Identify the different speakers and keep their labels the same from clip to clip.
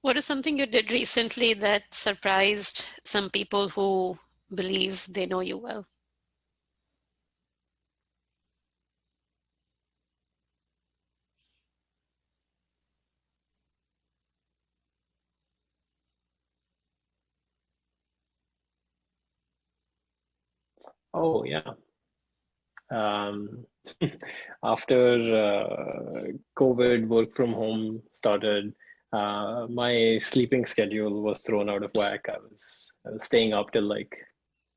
Speaker 1: What is something you did recently that surprised some people who believe they know you well?
Speaker 2: Oh, yeah. Um, After COVID, work from home started, my sleeping schedule was thrown out of whack. I was staying up till like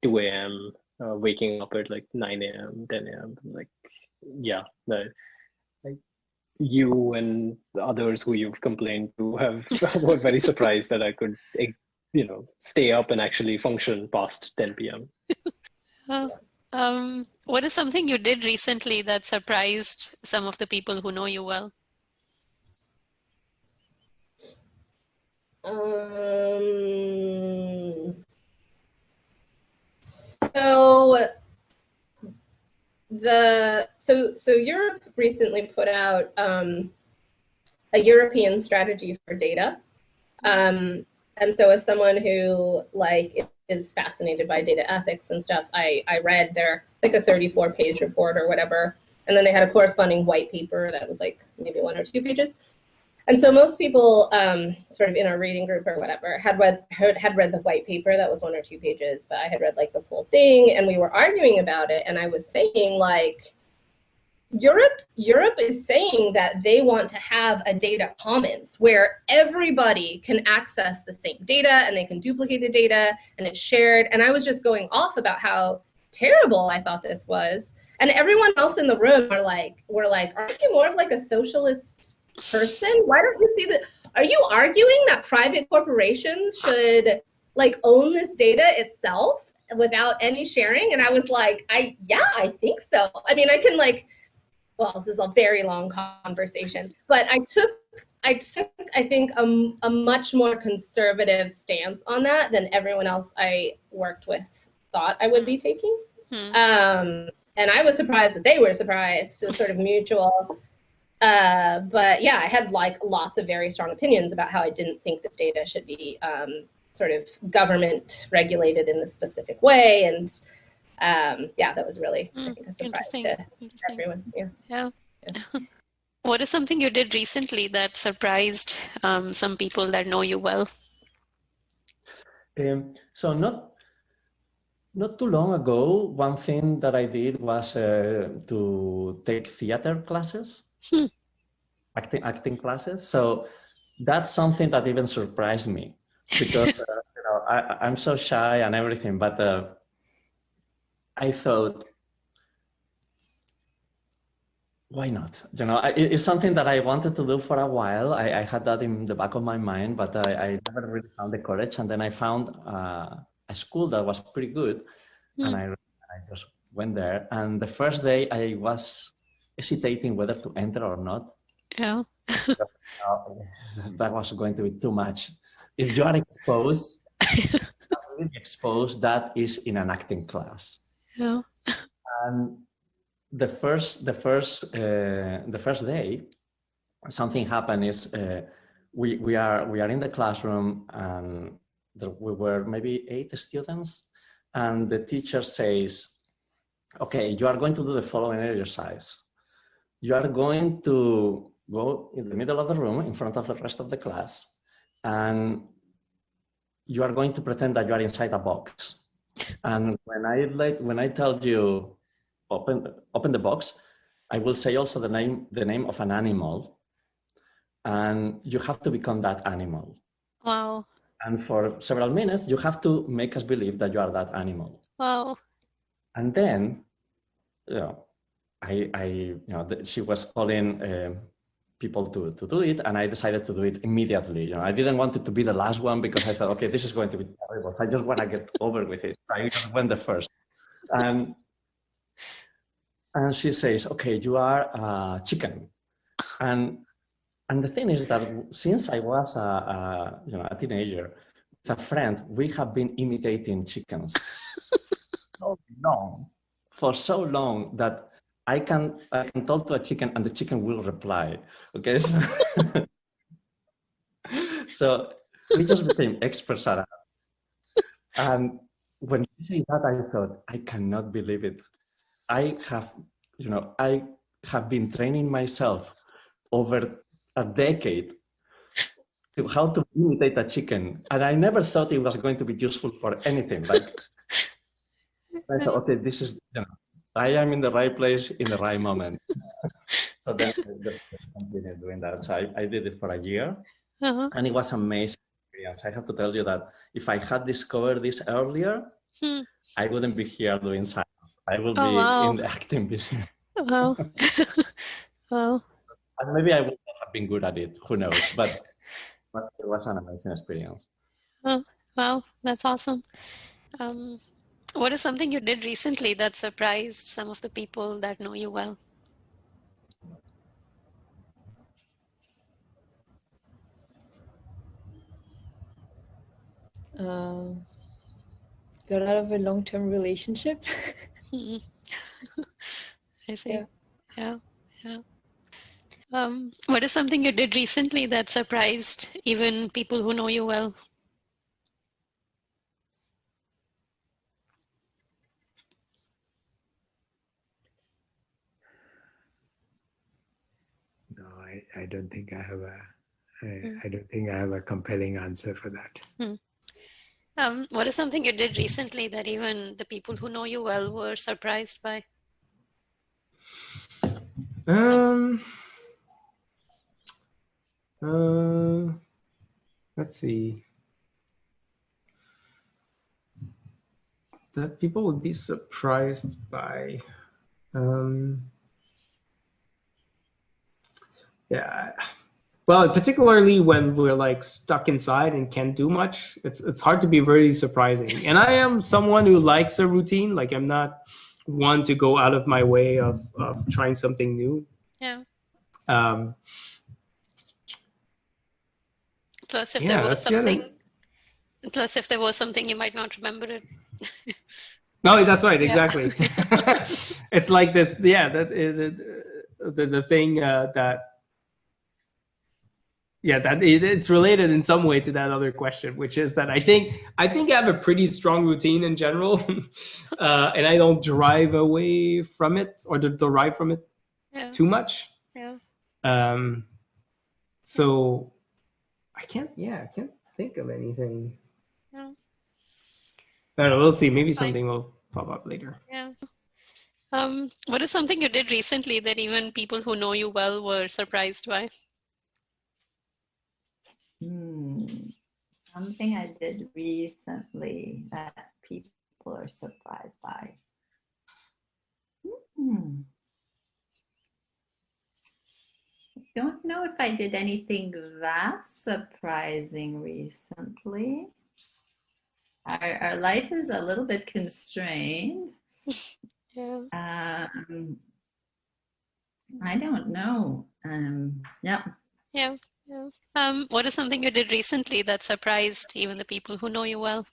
Speaker 2: 2 a.m., waking up at like 9 a.m., 10 a.m. Like, yeah, like you and the others who you've complained to have were very surprised that I could, stay up and actually function past 10 p.m.
Speaker 1: Uh, what is something you did recently that surprised some of the people who know you well?
Speaker 3: So Europe recently put out a European strategy for data. And so as someone who is fascinated by data ethics and stuff, I read it's like a 34-page report or whatever. And then they had a corresponding white paper that was like maybe 1 or 2 pages. And so most people sort of in our reading group or whatever had read the white paper that was 1 or 2 pages, but I had read like the full thing, and we were arguing about it. And I was saying like, Europe is saying that they want to have a data commons where everybody can access the same data and they can duplicate the data and it's shared. And I was just going off about how terrible I thought this was. And everyone else in the room were like, aren't you more of like a socialist person? Why don't you see that? Are you arguing that private corporations should like own this data itself without any sharing? And I was like, I think so. I mean, I can well, this is a very long conversation, but I took, I think, a much more conservative stance on that than everyone else I worked with thought I would be taking. And I was surprised that they were surprised. So sort of mutual. But yeah, I had like lots of very strong opinions about how I didn't think this data should be sort of government regulated in this specific way. And yeah, that was really, I think, a surprise to everyone. Yeah.
Speaker 1: What is something you did recently that surprised some people that know you well?
Speaker 4: So not too long ago, one thing that I did was to take theater classes, acting classes. So that's something that even surprised me because I'm so shy and everything, but I thought, why not? It's something that I wanted to do for a while. I had that in the back of my mind, but I never really found the courage. And then I found a school that was pretty good, and I just went there. And the first day I was hesitating whether to enter or not.
Speaker 1: Yeah.
Speaker 4: That was going to be too much. If you are exposed, that is in an acting class.
Speaker 1: Yeah.
Speaker 4: And the first day, something happened is we are in the classroom and we were maybe 8 students, and the teacher says, okay, you are going to do the following exercise. You are going to go in the middle of the room in front of the rest of the class, and you are going to pretend that you are inside a box. And when I tell you open the box, I will say also the name of an animal, and you have to become that animal.
Speaker 1: Wow.
Speaker 4: And for several minutes, you have to make us believe that you are that animal.
Speaker 1: Wow.
Speaker 4: And then, she was calling people to do it, and I decided to do it immediately. I didn't want it to be the last one because I thought, okay, this is going to be terrible. So I just want to get over with it. I just went the first. And she says, okay, you are a chicken. And the thing is that since I was a teenager, with a friend, we have been imitating chickens for so long that I can talk to a chicken and the chicken will reply. Okay, So we just became experts at it. And when you say that, I thought, I cannot believe it. I have been training myself over a decade to how to imitate a chicken. And I never thought it was going to be useful for anything. Like, I thought, okay, this is, I am in the right place in the right moment. So then I continued doing that. So I did it for a year, and it was amazing experience. I have to tell you that if I had discovered this earlier, I wouldn't be here doing science. I will be in the acting business.
Speaker 1: Wow. Wow.
Speaker 4: And maybe I would not have been good at it. Who knows? But it was an amazing experience.
Speaker 1: Oh, wow, that's awesome. What is something you did recently that surprised some of the people that know you well?
Speaker 5: Got out of a long-term relationship.
Speaker 1: I see. Yeah. What is something you did recently that surprised even people who know you well?
Speaker 6: No, I don't think I have I don't think I have a compelling answer for that.
Speaker 1: What is something you did recently that even the people who know you well were surprised by?
Speaker 6: Let's see. That people would be surprised by. Yeah. Well, particularly when we're like stuck inside and can't do much, it's hard to be very surprising. And I am someone who likes a routine. Like, I'm not one to go out of my way of trying something new.
Speaker 1: Yeah.
Speaker 6: Plus,
Speaker 1: if there was something, you might not remember it.
Speaker 6: No, that's right. Exactly. It's like this. Yeah, that the thing that. Yeah, that it's related in some way to that other question, which is that I think I have a pretty strong routine in general, and I don't drive away from it or derive from it too much.
Speaker 1: Yeah.
Speaker 6: So I can't think of anything.
Speaker 1: Yeah.
Speaker 6: I don't know, we'll see. Maybe something will pop up later.
Speaker 1: Yeah. What is something you did recently that even people who know you well were surprised by?
Speaker 7: Something I did recently that people are surprised by. I don't know if I did anything that surprising recently. Our life is a little bit constrained.
Speaker 1: Yeah.
Speaker 7: I don't know.
Speaker 1: Yeah. What is something you did recently that surprised even the people who know you well?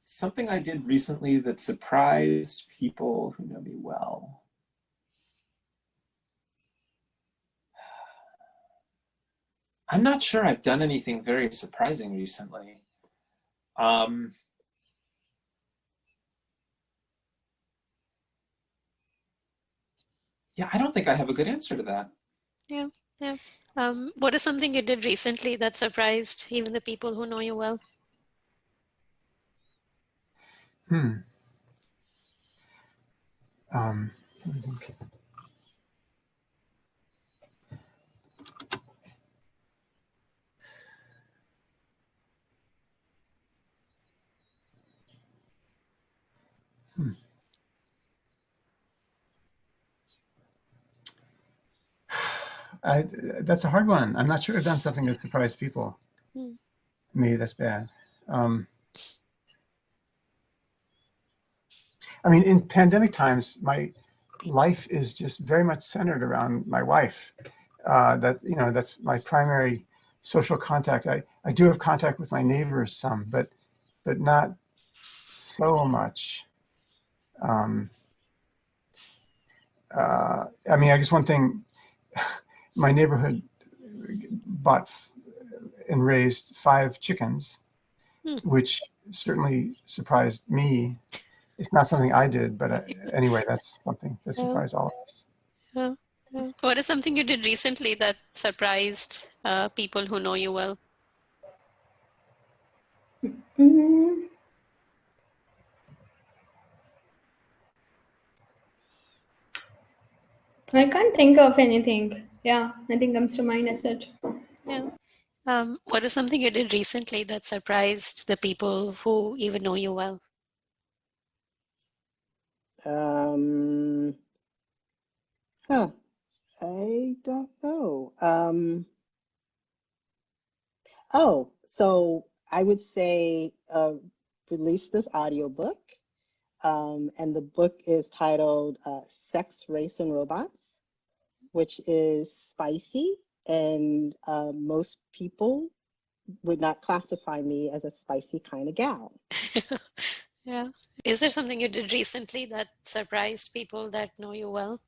Speaker 8: Something I did recently that surprised people who know me well. I'm not sure I've done anything very surprising recently. Yeah, I don't think I have a good answer to that.
Speaker 1: Yeah. What is something you did recently that surprised even the people who know you well?
Speaker 9: That's a hard one. I'm not sure I've done something that surprised people. Maybe that's bad. I mean, in pandemic times, my life is just very much centered around my wife. That's my primary social contact. I do have contact with my neighbors some, but not so much. I mean, I guess one thing, my neighborhood bought and raised 5 chickens, which certainly surprised me. It's not something I did, but anyway, that's something that surprised all of us.
Speaker 1: Yeah. Yeah. What is something you did recently that surprised people who know you well?
Speaker 10: I can't think of anything. Yeah, nothing comes to mind as such.
Speaker 1: Yeah. What is something you did recently that surprised the people who even know you well?
Speaker 11: I don't know. So I would say release this audiobook. And the book is titled Sex, Race, and Robots, which is spicy. And most people would not classify me as a spicy kind of gal.
Speaker 1: Yeah. Is there something you did recently that surprised people that know you well?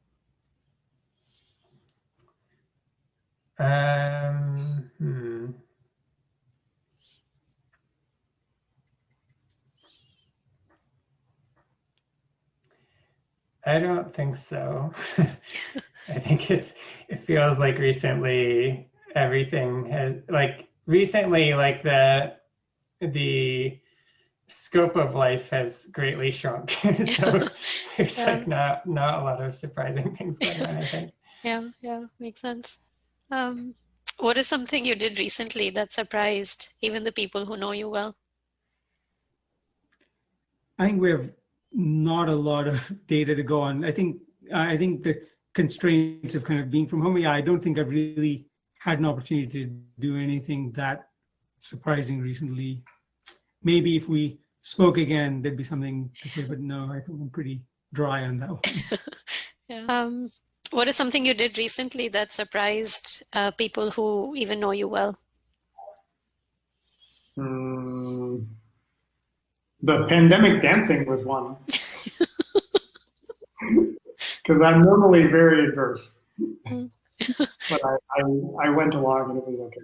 Speaker 6: I don't think so. I think it feels like recently everything has recently the scope of life has greatly shrunk. So there's like not a lot of surprising things going on, I think.
Speaker 1: Yeah, makes sense. What is something you did recently that surprised even the people who know you well?
Speaker 12: I think we have not a lot of data to go on. I think the constraints of kind of being from home, I don't think I've really had an opportunity to do anything that surprising recently. Maybe if we spoke again, there'd be something to say, but no, I think I'm pretty dry on that one.
Speaker 1: Yeah. What is something you did recently that surprised people who even know you well?
Speaker 13: The pandemic dancing was one. Because I'm normally very adverse. But I went along and it was okay.